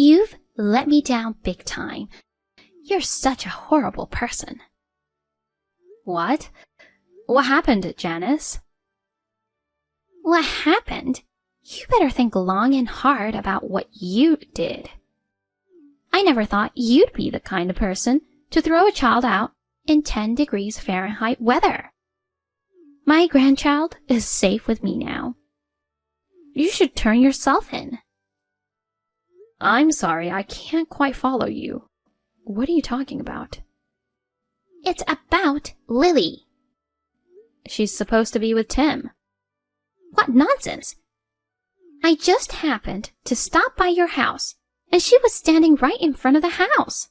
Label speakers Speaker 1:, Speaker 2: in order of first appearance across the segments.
Speaker 1: You've let me down big time. You're such a horrible person.
Speaker 2: What? What happened, Janice?
Speaker 1: What happened? You better think long and hard about what you did. I never thought you'd be the kind of person to throw a child out in 10 degrees Fahrenheit weather. My grandchild is safe with me now. You should turn yourself in.
Speaker 2: I'm sorry, I can't quite follow you. What are you talking about?
Speaker 1: It's about Lily.
Speaker 2: She's supposed to be with Tim.
Speaker 1: What nonsense! I just happened to stop by your house, and she was standing right in front of the house.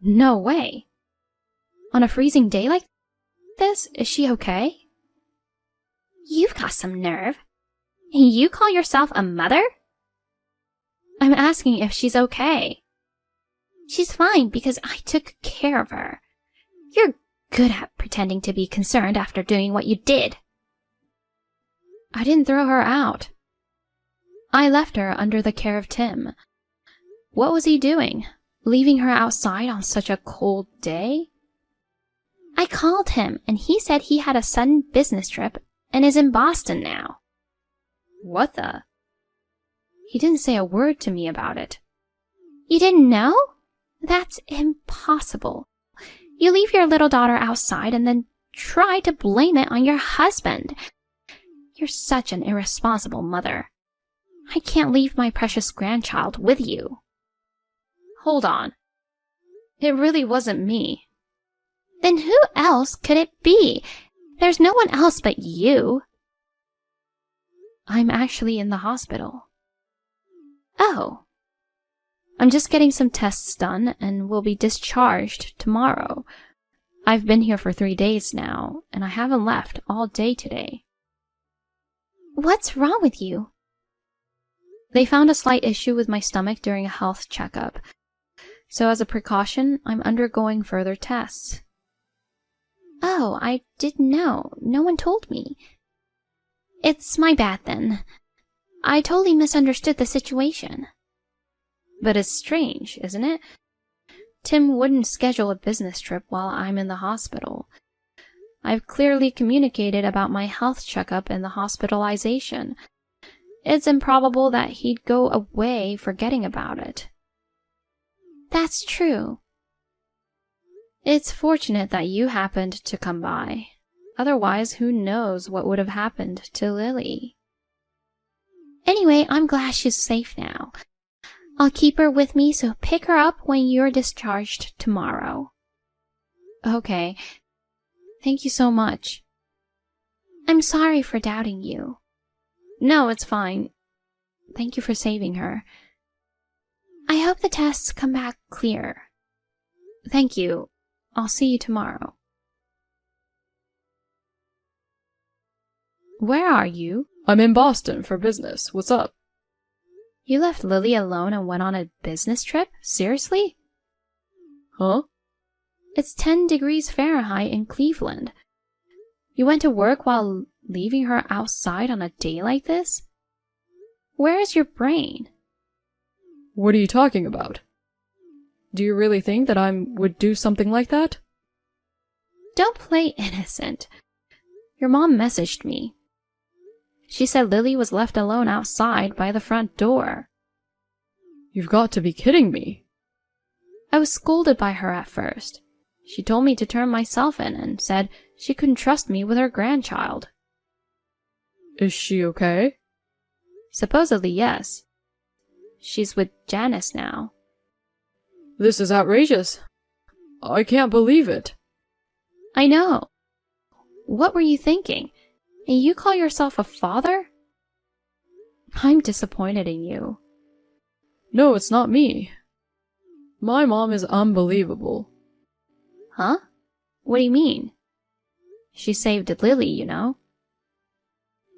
Speaker 2: No way. On a freezing day like this, is she okay?
Speaker 1: You've got some nerve. And you call yourself a mother?
Speaker 2: I'm asking if she's okay.
Speaker 1: She's fine because I took care of her. You're good at pretending to be concerned after doing what you did.
Speaker 2: I didn't throw her out. I left her under the care of Tim. What was he doing? Leaving her outside on such a cold day?
Speaker 1: I called him and he said he had a sudden business trip and is in Boston now.
Speaker 2: What the? He didn't say a word to me about it.
Speaker 1: You didn't know? That's impossible. You leave your little daughter outside and then try to blame it on your husband. You're such an irresponsible mother. I can't leave my precious grandchild with you.
Speaker 2: Hold on. It really wasn't me.
Speaker 1: Then who else could it be? There's no one else but you.
Speaker 2: I'm actually in the hospital.
Speaker 1: Oh.
Speaker 2: I'm just getting some tests done and will be discharged tomorrow. I've been here for 3 days now, and I haven't left all day today.
Speaker 1: What's wrong with you?
Speaker 2: They found a slight issue with my stomach during a health checkup. So as a precaution, I'm undergoing further tests.
Speaker 1: Oh, I didn't know. No one told me. It's my bad then. I totally misunderstood the situation.
Speaker 2: But it's strange, isn't it? Tim wouldn't schedule a business trip while I'm in the hospital. I've clearly communicated about my health checkup and the hospitalization. It's improbable that he'd go away forgetting about it.
Speaker 1: That's true.
Speaker 2: It's fortunate that you happened to come by. Otherwise, who knows what would have happened to Lily.
Speaker 1: Anyway, I'm glad she's safe now. I'll keep her with me, so pick her up when you're discharged tomorrow.
Speaker 2: Okay. Thank you so much.
Speaker 1: I'm sorry for doubting you.
Speaker 2: No, it's fine. Thank you for saving her.
Speaker 1: I hope the tests come back clear.
Speaker 2: Thank you. I'll see you tomorrow. Where are you?
Speaker 3: I'm in Boston for business. What's up?
Speaker 2: You left Lily alone and went on a business trip? Seriously?
Speaker 3: Huh?
Speaker 2: It's 10 degrees Fahrenheit in Cleveland. You went to work while leaving her outside on a day like this? Where is your brain?
Speaker 3: What are you talking about? Do you really think that I would do something like that?
Speaker 2: Don't play innocent. Your mom messaged me. She said Lily was left alone outside by the front door.
Speaker 3: You've got to be kidding me.
Speaker 2: I was scolded by her at first. She told me to turn myself in and said she couldn't trust me with her grandchild.
Speaker 3: Is she okay?
Speaker 2: Supposedly, yes. She's with Janice now.
Speaker 3: This is outrageous. I can't believe it.
Speaker 2: I know. What were you thinking? And you call yourself a father? I'm disappointed in you.
Speaker 3: No, it's not me. My mom is unbelievable.
Speaker 2: Huh? What do you mean? She saved Lily, you know.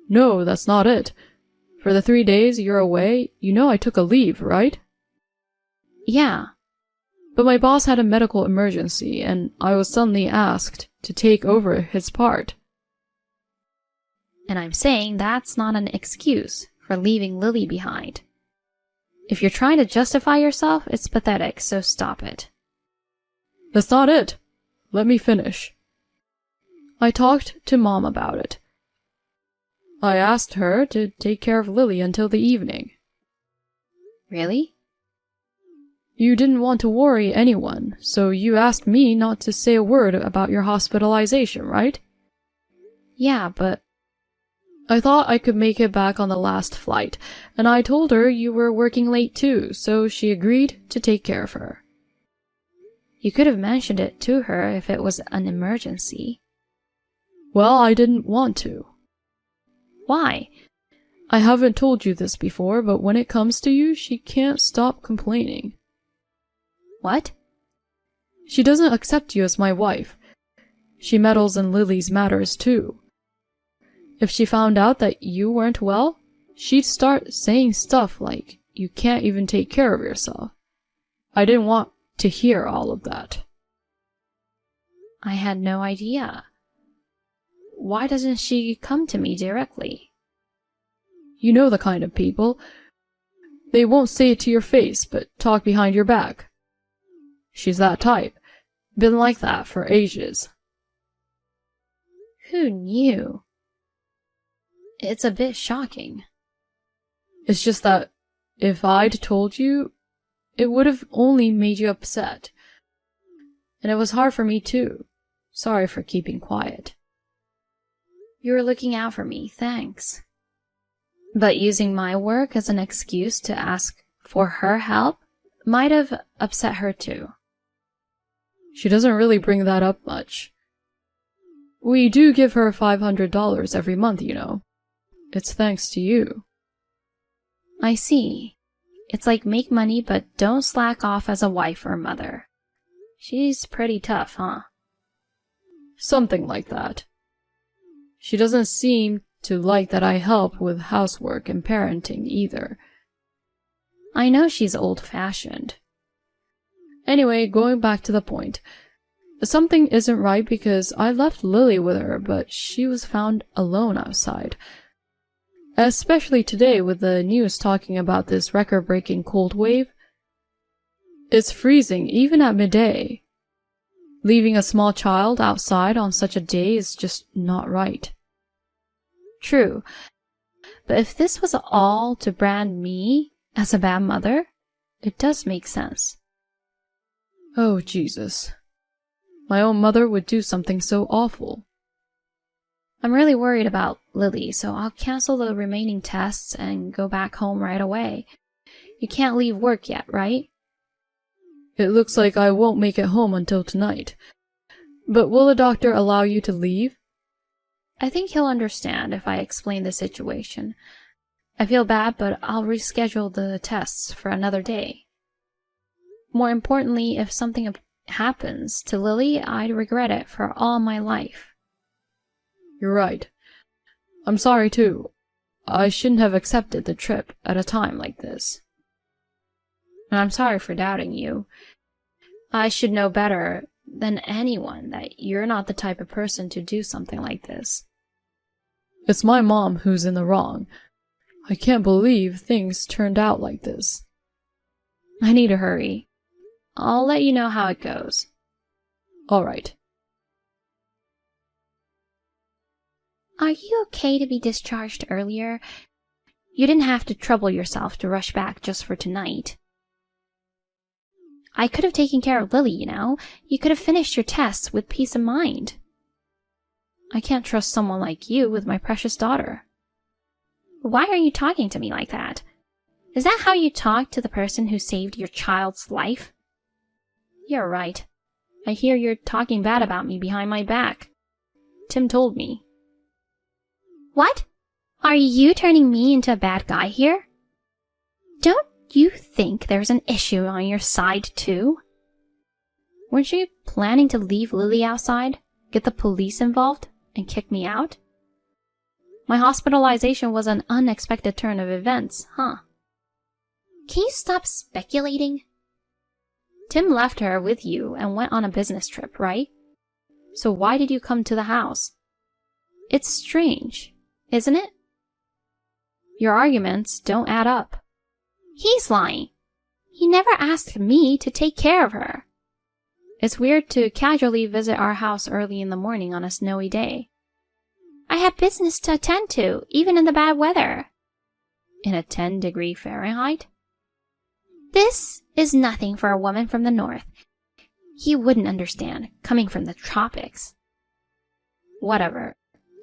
Speaker 3: No, that's not it. For the 3 days you're away, you know I took a leave, right?
Speaker 2: Yeah.
Speaker 3: But my boss had a medical emergency, and I was suddenly asked to take over his part.
Speaker 2: And I'm saying that's not an excuse for leaving Lily behind. If you're trying to justify yourself, it's pathetic, so stop it.
Speaker 3: That's not it. Let me finish. I talked to Mom about it. I asked her to take care of Lily until the evening.
Speaker 2: Really?
Speaker 3: You didn't want to worry anyone, so you asked me not to say a word about your hospitalization, right?
Speaker 2: Yeah, but
Speaker 3: I thought I could make it back on the last flight, and I told her you were working late too, so she agreed to take care of her.
Speaker 2: you could have mentioned it to her if it was an emergency.
Speaker 3: Well, I didn't want to.
Speaker 2: Why?
Speaker 3: I haven't told you this before, but when it comes to you, she can't stop complaining.
Speaker 2: What?
Speaker 3: She doesn't accept you as my wife. She meddles in Lily's matters too. If she found out that you weren't well, she'd start saying stuff like, you can't even take care of yourself. I didn't want to hear all of that.
Speaker 2: I had no idea. Why doesn't she come to me directly?
Speaker 3: You know the kind of people. They won't say it to your face, but talk behind your back. She's that type. Been like that for ages.
Speaker 2: Who knew? It's a bit shocking.
Speaker 3: It's just that if I'd told you, it would have only made you upset. And it was hard for me too. Sorry for keeping quiet.
Speaker 2: You were looking out for me, thanks. But using my work as an excuse to ask for her help might have upset her too.
Speaker 3: She doesn't really bring that up much. We do give her $500 every month, you know. It's thanks to you.
Speaker 2: I see. It's like make money but don't slack off as a wife or mother. She's pretty tough, huh?
Speaker 3: Something like that. She doesn't seem to like that I help with housework and parenting either.
Speaker 2: I know she's old-fashioned.
Speaker 3: Anyway, going back to the point. Something isn't right because I left Lily with her, but she was found alone outside. Especially today with the news talking about this record-breaking cold wave. It's freezing even at midday. Leaving a small child outside on such a day is just not right.
Speaker 2: True. But if this was all to brand me as a bad mother, it does make sense.
Speaker 3: Oh, Jesus. My own mother would do something so awful.
Speaker 2: I'm really worried about Lily, so I'll cancel the remaining tests and go back home right away. You can't leave work yet, right?
Speaker 3: It looks like I won't make it home until tonight. But will the doctor allow you to leave?
Speaker 2: I think he'll understand if I explain the situation. I feel bad, but I'll reschedule the tests for another day. More importantly, if something happens to Lily, I'd regret it for all my life.
Speaker 3: You're right. I'm sorry too. I shouldn't have accepted the trip at a time like this.
Speaker 2: And I'm sorry for doubting you. I should know better than anyone that you're not the type of person to do something like this.
Speaker 3: It's my mom who's in the wrong. I can't believe things turned out like this.
Speaker 2: I need to hurry. I'll let you know how it goes.
Speaker 3: All right.
Speaker 1: Are you okay to be discharged earlier? You didn't have to trouble yourself to rush back just for tonight. I could have taken care of Lily, you know. You could have finished your tests with peace of mind.
Speaker 2: I can't trust someone like you with my precious daughter.
Speaker 1: Why are you talking to me like that? Is that how you talk to the person who saved your child's life?
Speaker 2: You're right. I hear you're talking bad about me behind my back. Tim told me.
Speaker 1: What? Are you turning me into a bad guy here? Don't you think there's an issue on your side too?
Speaker 2: Weren't you planning to leave Lily outside, get the police involved, and kick me out? My hospitalization was an unexpected turn of events, huh?
Speaker 1: Can you stop speculating?
Speaker 2: Tim left her with you and went on a business trip, right? So why did you come to the house? It's strange, isn't it? Your arguments don't add up.
Speaker 1: He's lying. He never asked me to take care of her.
Speaker 2: It's weird to casually visit our house early in the morning on a snowy day.
Speaker 1: I had business to attend to, even in the bad weather.
Speaker 2: In a 10-degree Fahrenheit?
Speaker 1: This is nothing for a woman from the north. You wouldn't understand, coming from the tropics.
Speaker 2: Whatever.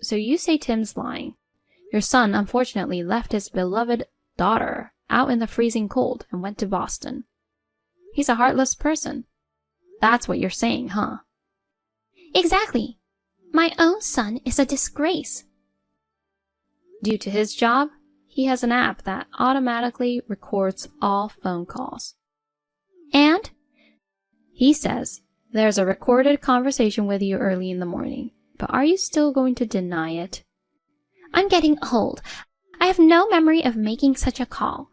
Speaker 2: So you say Tim's lying. Your son unfortunately left his beloved daughter out in the freezing cold and went to Boston. He's a heartless person. That's what you're saying, huh?
Speaker 1: Exactly. My own son is a disgrace.
Speaker 2: Due to his job, he has an app that automatically records all phone calls.
Speaker 1: And?
Speaker 2: He says there's a recorded conversation with you early in the morning, but are you still going to deny it?
Speaker 1: I'm getting old. I have no memory of making such a call.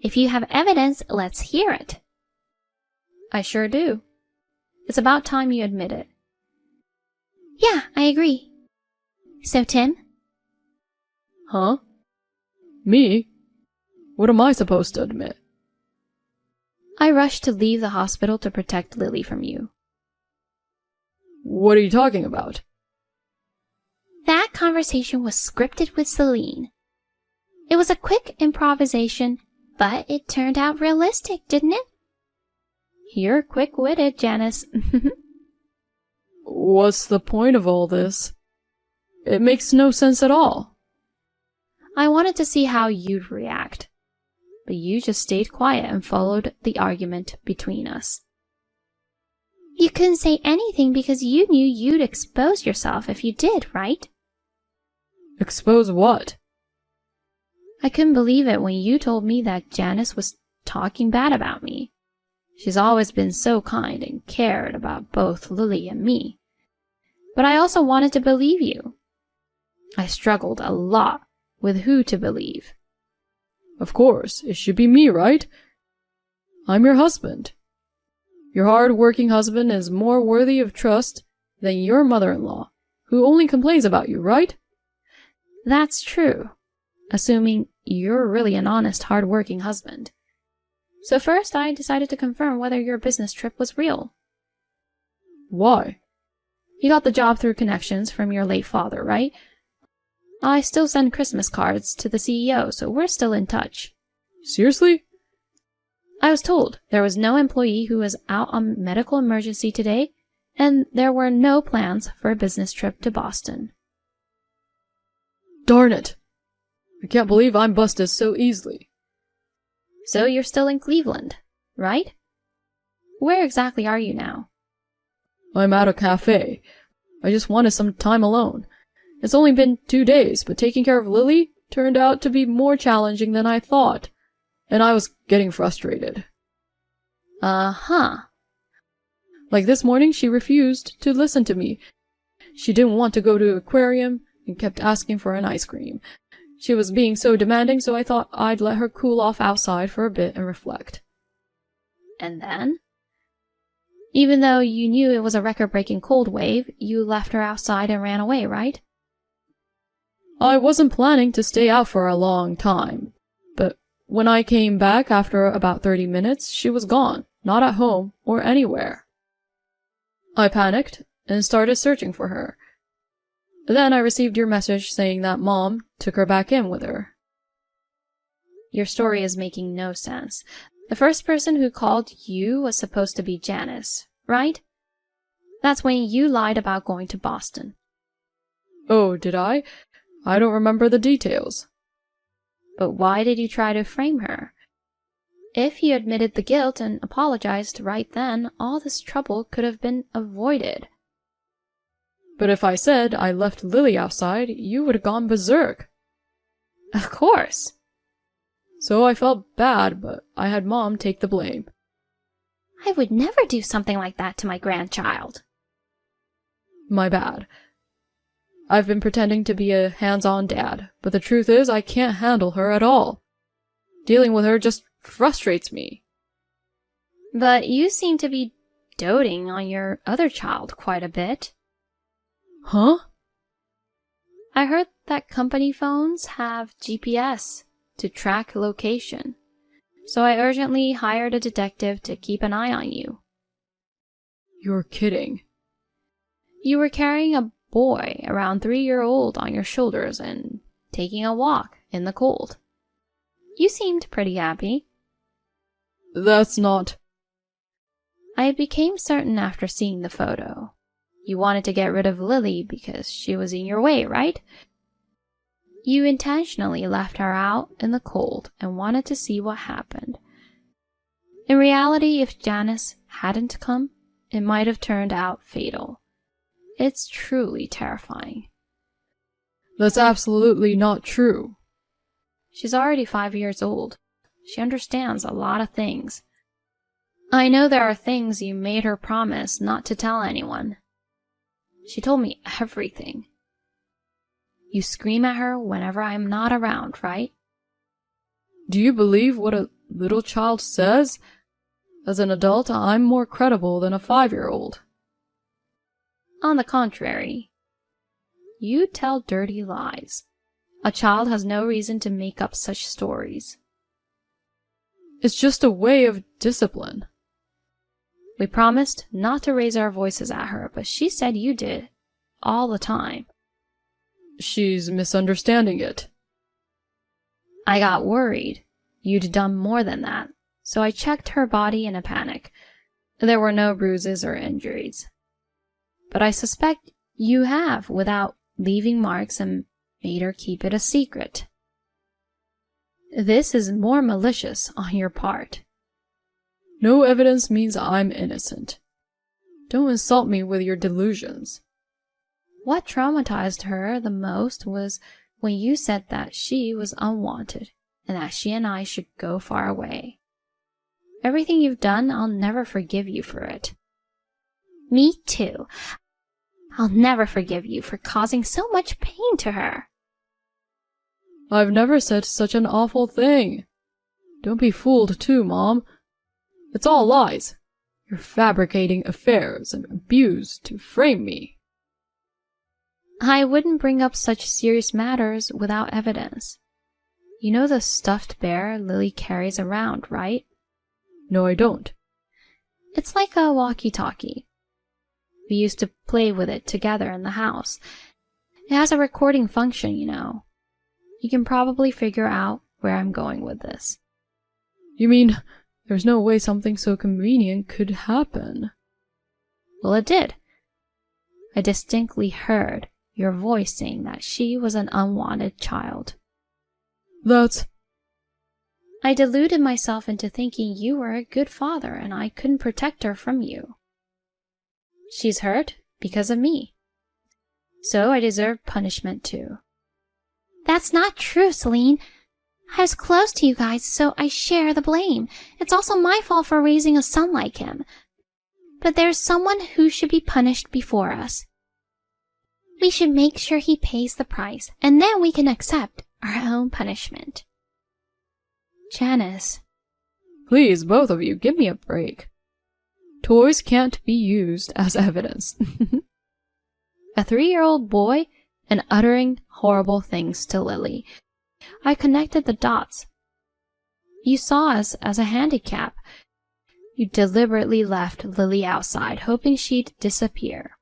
Speaker 1: If you have evidence, let's hear it.
Speaker 2: I sure do. It's about time you admit it.
Speaker 1: Yeah, I agree. So, Tim?
Speaker 3: Huh? Me? What am I supposed to admit?
Speaker 2: I rushed to leave the hospital to protect Lily from you.
Speaker 3: What are you talking about?
Speaker 1: That conversation was scripted with Celine. It was a quick improvisation, but it turned out realistic, didn't it?
Speaker 2: You're quick-witted, Janice.
Speaker 3: What's the point of all this? It makes no sense at all.
Speaker 2: I wanted to see how you'd react, but you just stayed quiet and followed the argument between us.
Speaker 1: You couldn't say anything because you knew you'd expose yourself if you did, right?
Speaker 3: Expose what?
Speaker 2: I couldn't believe it when you told me that Janice was talking bad about me. She's always been so kind and cared about both Lily and me. But I also wanted to believe you. I struggled a lot with who to believe.
Speaker 3: Of course, it should be me, right? I'm your husband. Your hard-working husband is more worthy of trust than your mother-in-law, who only complains about you, right?
Speaker 2: That's true, assuming you're really an honest, hard-working husband. So first, I decided to confirm whether your business trip was real.
Speaker 3: Why?
Speaker 2: You got the job through connections from your late father, right? I still send Christmas cards to the CEO, so we're still in touch.
Speaker 3: Seriously?
Speaker 2: I was told there was no employee who was out on medical emergency today, and there were no plans for a business trip to Boston.
Speaker 3: Darn it! I can't believe I'm busted so easily.
Speaker 2: So you're still in Cleveland, right? Where exactly are you now?
Speaker 3: I'm at a cafe. I just wanted some time alone. It's only been 2 days, but taking care of Lily turned out to be more challenging than I thought, and I was getting frustrated.
Speaker 2: Uh-huh.
Speaker 3: Like this morning, she refused to listen to me. She didn't want to go to the aquarium and kept asking for an ice cream. She was being so demanding, so I thought I'd let her cool off outside for a bit and reflect.
Speaker 2: And then? Even though you knew it was a record-breaking cold wave, you left her outside and ran away, right?
Speaker 3: I wasn't planning to stay out for a long time, but when I came back after about 30 minutes, she was gone, not at home or anywhere. I panicked and started searching for her. Then I received your message saying that Mom took her back in with her.
Speaker 2: Your story is making no sense. The first person who called you was supposed to be Janice, right? That's when you lied about going to Boston.
Speaker 3: Oh, did I? I don't remember the details.
Speaker 2: But why did you try to frame her? If you admitted the guilt and apologized right then, all this trouble could have been avoided.
Speaker 3: But if I said I left Lily outside, you would have gone berserk.
Speaker 2: Of course.
Speaker 3: So I felt bad, but I had Mom take the blame.
Speaker 1: I would never do something like that to my grandchild.
Speaker 3: My bad. I've been pretending to be a hands-on dad, but the truth is I can't handle her at all. Dealing with her just frustrates me.
Speaker 2: But you seem to be doting on your other child quite a bit.
Speaker 3: Huh?
Speaker 2: I heard that company phones have GPS to track location. So I urgently hired a detective to keep an eye on you.
Speaker 3: You're kidding.
Speaker 2: You were carrying a boy around 3-year-old on your shoulders and taking a walk in the cold. You seemed pretty happy.
Speaker 3: That's not...
Speaker 2: I became certain after seeing the photo. You wanted to get rid of Lily because she was in your way, right? You intentionally left her out in the cold and wanted to see what happened. In reality, if Janice hadn't come, it might have turned out fatal. It's truly terrifying.
Speaker 3: That's absolutely not true.
Speaker 2: She's already 5 years old. She understands a lot of things. I know there are things you made her promise not to tell anyone. She told me everything. You scream at her whenever I'm not around, right?
Speaker 3: Do you believe what a little child says? As an adult, I'm more credible than a 5-year-old.
Speaker 2: On the contrary, you tell dirty lies. A child has no reason to make up such stories.
Speaker 3: It's just a way of discipline.
Speaker 2: We promised not to raise our voices at her, but she said you did, all the time.
Speaker 3: She's misunderstanding it.
Speaker 2: I got worried you'd done more than that, so I checked her body in a panic. There were no bruises or injuries. But I suspect you have without leaving marks and made her keep it a secret. This is more malicious on your part.
Speaker 3: No evidence means I'm innocent. Don't insult me with your delusions.
Speaker 2: What traumatized her the most was when you said that she was unwanted and that she and I should go far away. Everything you've done, I'll never forgive you for it. Me too. I'll never forgive you for causing so much pain to her.
Speaker 3: I've never said such an awful thing. Don't be fooled too, Mom. It's all lies. You're fabricating affairs and abuse to frame me.
Speaker 2: I wouldn't bring up such serious matters without evidence. You know the stuffed bear Lily carries around, right?
Speaker 3: No, I don't.
Speaker 2: It's like a walkie-talkie. We used to play with it together in the house. It has a recording function, you know. You can probably figure out where I'm going with this.
Speaker 3: You mean there's no way something so convenient could happen?
Speaker 2: Well, it did. I distinctly heard your voice saying that she was an unwanted child.
Speaker 3: That's...
Speaker 2: I deluded myself into thinking you were a good father and I couldn't protect her from you. She's hurt because of me. So I deserve punishment too. That's not true, Celine. I was close to you guys, so I share the blame. It's also my fault for raising a son like him. But there's someone who should be punished before us. We should make sure he pays the price, and then we can accept our own punishment. Janice.
Speaker 3: Please, both of you, give me a break. Toys can't be used as evidence.
Speaker 2: A 3-year-old boy and uttering horrible things to Lily. I connected the dots. You saw us as a handicap. You deliberately left Lily outside, hoping she'd disappear.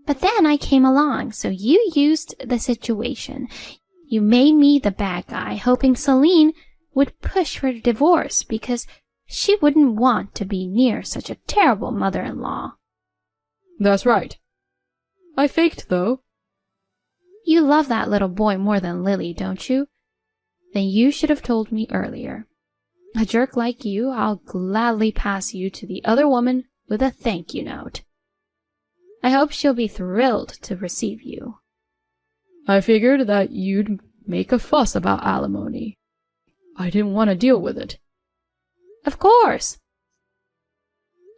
Speaker 2: But then I came along, so you used the situation. You made me the bad guy, hoping Celine would push for divorce because she wouldn't want to be near such a terrible mother-in-law.
Speaker 3: That's right. I faked, though.
Speaker 2: You love that little boy more than Lily, don't you? Then you should have told me earlier. A jerk like you, I'll gladly pass you to the other woman with a thank you note. I hope she'll be thrilled to receive you.
Speaker 3: I figured that you'd make a fuss about alimony. I didn't want to deal with it.
Speaker 2: Of course.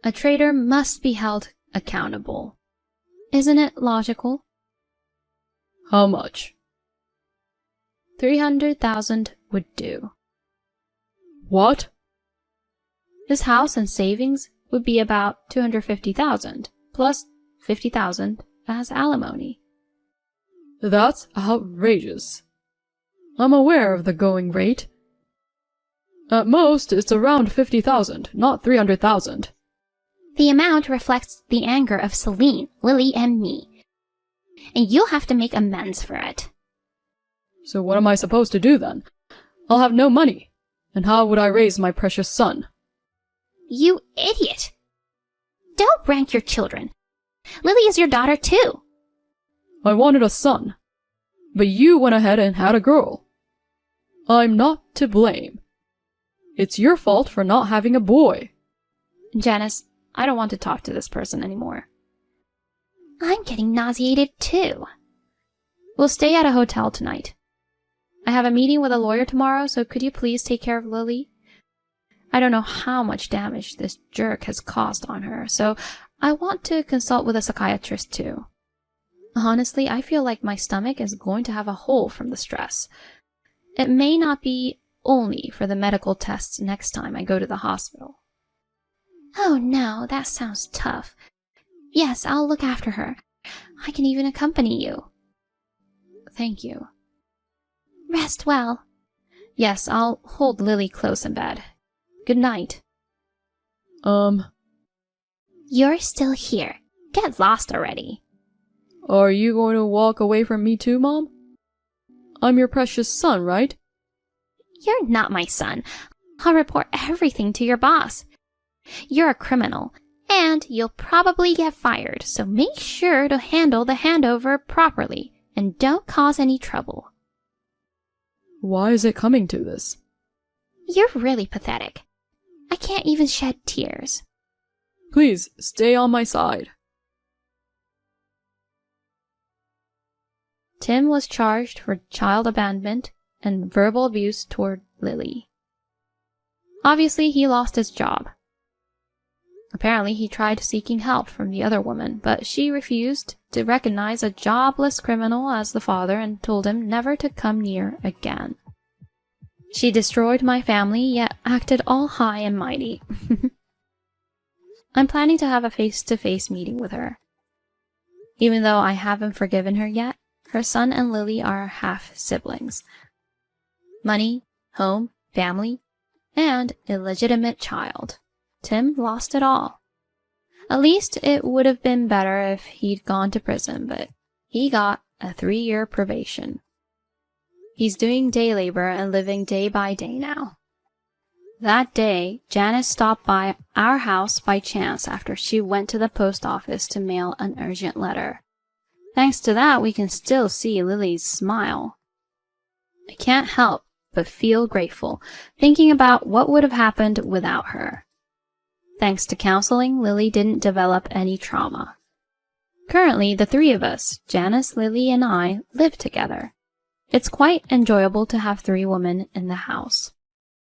Speaker 2: A traitor must be held accountable. Isn't it logical?
Speaker 3: How much?
Speaker 2: 300,000 would do.
Speaker 3: What?
Speaker 2: His house and savings would be about 250,000, plus 50,000 as alimony.
Speaker 3: That's outrageous. I'm aware of the going rate. At most, it's around 50,000, not 300,000.
Speaker 1: The amount reflects the anger of Celine, Lily, and me. And you'll have to make amends for it.
Speaker 3: So what am I supposed to do then? I'll have no money. And how would I raise my precious son?
Speaker 1: You idiot! Don't rank your children. Lily is your daughter too.
Speaker 3: I wanted a son. But you went ahead and had a girl. I'm not to blame. It's your fault for not having a boy.
Speaker 2: Janice, I don't want to talk to this person anymore.
Speaker 1: I'm getting nauseated too.
Speaker 2: We'll stay at a hotel tonight. I have a meeting with a lawyer tomorrow, so could you please take care of Lily? I don't know how much damage this jerk has caused on her, so I want to consult with a psychiatrist too. Honestly, I feel like my stomach is going to have a hole from the stress. It may not be only for the medical tests next time I go to the hospital.
Speaker 1: Oh no, that sounds tough. Yes, I'll look after her. I can even accompany you.
Speaker 2: Thank you.
Speaker 1: Rest well.
Speaker 2: Yes, I'll hold Lily close in bed. Good night.
Speaker 1: You're still here. Get lost already.
Speaker 3: Are you going to walk away from me too, Mom? I'm your precious son, right?
Speaker 1: You're not my son. I'll report everything to your boss. You're a criminal, and you'll probably get fired, so make sure to handle the handover properly, and don't cause any trouble.
Speaker 3: Why is it coming to this?
Speaker 1: You're really pathetic. I can't even shed tears.
Speaker 3: Please, stay on my side.
Speaker 2: Tim was charged for child abandonment and verbal abuse toward Lily. Obviously, he lost his job. Apparently, he tried seeking help from the other woman, but she refused to recognize a jobless criminal as the father and told him never to come near again. She destroyed my family, yet acted all high and mighty. I'm planning to have a face-to-face meeting with her. Even though I haven't forgiven her yet, her son and Lily are half-siblings. Money, home, family, and illegitimate child. Tim lost it all. At least it would have been better if he'd gone to prison, but he got a 3-year probation. He's doing day labor and living day by day now. That day, Janice stopped by our house by chance after she went to the post office to mail an urgent letter. Thanks to that, we can still see Lily's smile. I can't help but feel grateful, thinking about what would have happened without her. Thanks to counseling, Lily didn't develop any trauma. Currently, the 3 of us, Janice, Lily, and I, live together. It's quite enjoyable to have 3 women in the house.